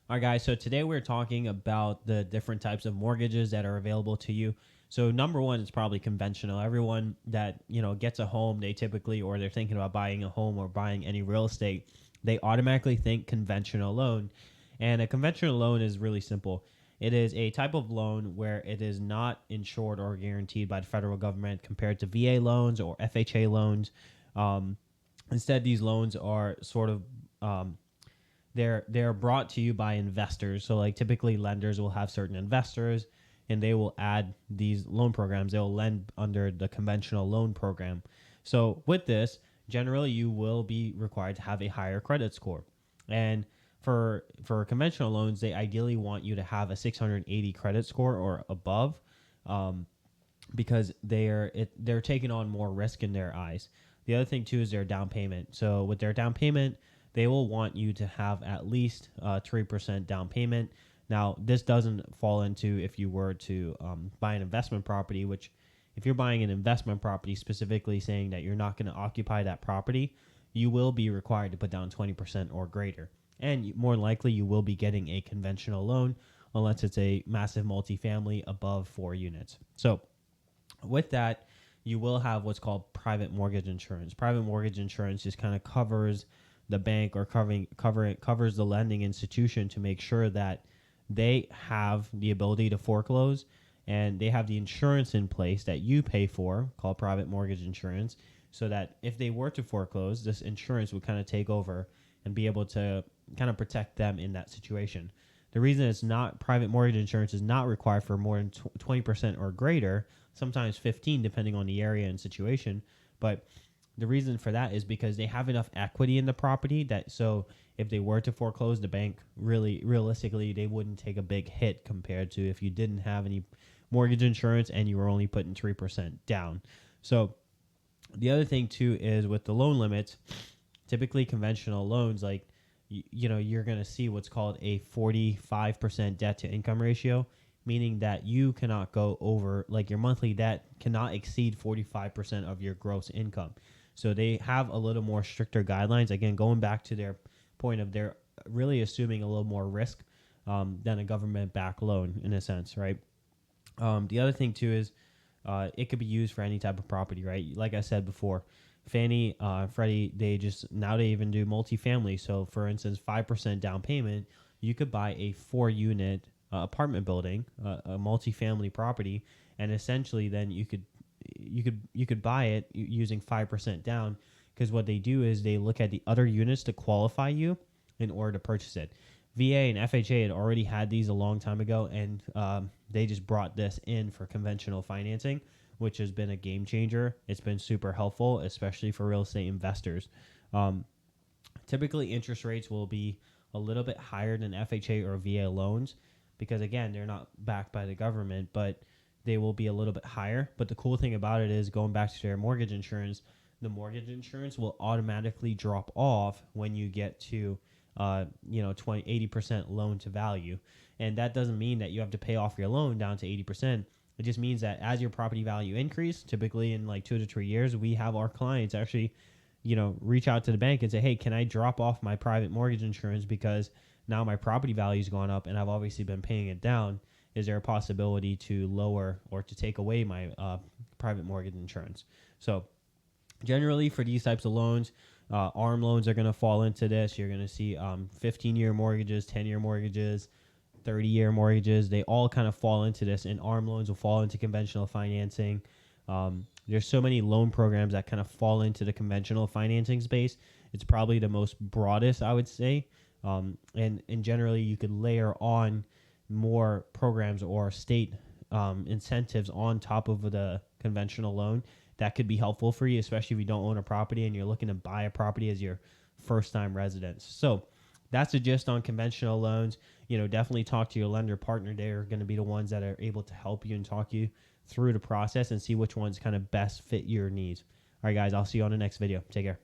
All right, guys. So today we're talking about the different types of mortgages that are available to you. So number one is probably conventional. Everyone that gets a home, they typically, or they're thinking about buying a home or buying any real estate, they automatically think conventional loan. And a conventional loan is really simple. It is a type of loan where it is not insured or guaranteed by the federal government compared to VA loans or FHA loans. Um, Instead, these loans are sort of they're brought to you by investors. So like typically lenders will have certain investors and they will add these loan programs. They'll lend under the conventional loan program. So with this, generally you will be required to have a higher credit score. And for conventional loans, they ideally want you to have a 680 credit score or above, um, because they're taking on more risk in their eyes. The other thing too is their down payment. So with their down payment, they will want you to have at least 3% down payment. Now, this doesn't fall into if you were to buy an investment property, which if you're buying an investment property, specifically saying that you're not going to occupy that property, you will be required to put down 20% or greater. And more likely, you will be getting a conventional loan unless it's a massive multifamily above 4 units. So with that, you will have what's called private mortgage insurance. Private mortgage insurance just kind of covers the bank or covers the lending institution to make sure that they have the ability to foreclose and they have the insurance in place that you pay for, called private mortgage insurance, so that if they were to foreclose, this insurance would kind of take over and be able to kind of protect them in that situation. The reason it's not private mortgage insurance is not required for more than 20% or greater, sometimes 15 depending on the area and situation, but the reason for that is because they have enough equity in the property that so if they were to foreclose, the bank really realistically they wouldn't take a big hit compared to if you didn't have any mortgage insurance and you were only putting 3% down. So the other thing too is with the loan limits, typically conventional loans like you're going to see what's called a 45% debt to income ratio, meaning that you cannot go over, like your monthly debt cannot exceed 45% of your gross income. So they have a little more stricter guidelines. Again, going back to their point of they're really assuming a little more risk than a government-backed loan in a sense, right? The other thing too is it could be used for any type of property, right? Like I said before, Fannie, Freddie, they even do multifamily. So for instance, 5% down payment, you could buy a 4 unit apartment building, a multifamily property, and essentially then you could buy it using 5% down, because what they do is they look at the other units to qualify you in order to purchase it. VA and FHA had already had these a long time ago, and they just brought this in for conventional financing, which has been a game changer. It's been super helpful, especially for real estate investors. Um, Typically, interest rates will be a little bit higher than FHA or VA loans because, again, they're not backed by the government, but they will be a little bit higher. But the cool thing about it is, going back to their mortgage insurance, the mortgage insurance will automatically drop off when you get to 80% loan to value. And that doesn't mean that you have to pay off your loan down to 80%. It just means that as your property value increase, typically in like 2 to 3 years, we have our clients actually, reach out to the bank and say, hey, can I drop off my private mortgage insurance because now my property value's gone up and I've obviously been paying it down. Is there a possibility to lower or to take away my private mortgage insurance? So generally for these types of loans, ARM loans are going to fall into this. You're going to see 15-year mortgages, 10-year mortgages, 30-year mortgages. They all kind of fall into this, and ARM loans will fall into conventional financing. There's so many loan programs that kind of fall into the conventional financing space. It's probably the most broadest, I would say. And generally, you could layer on more programs or state incentives on top of the conventional loan that could be helpful for you, especially if you don't own a property and you're looking to buy a property as your first time residence. So that's the gist on conventional loans. Definitely talk to your lender partner. They're going to be the ones that are able to help you and talk you through the process and see which ones kind of best fit your needs. All right, guys, I'll see you on the next video. Take care.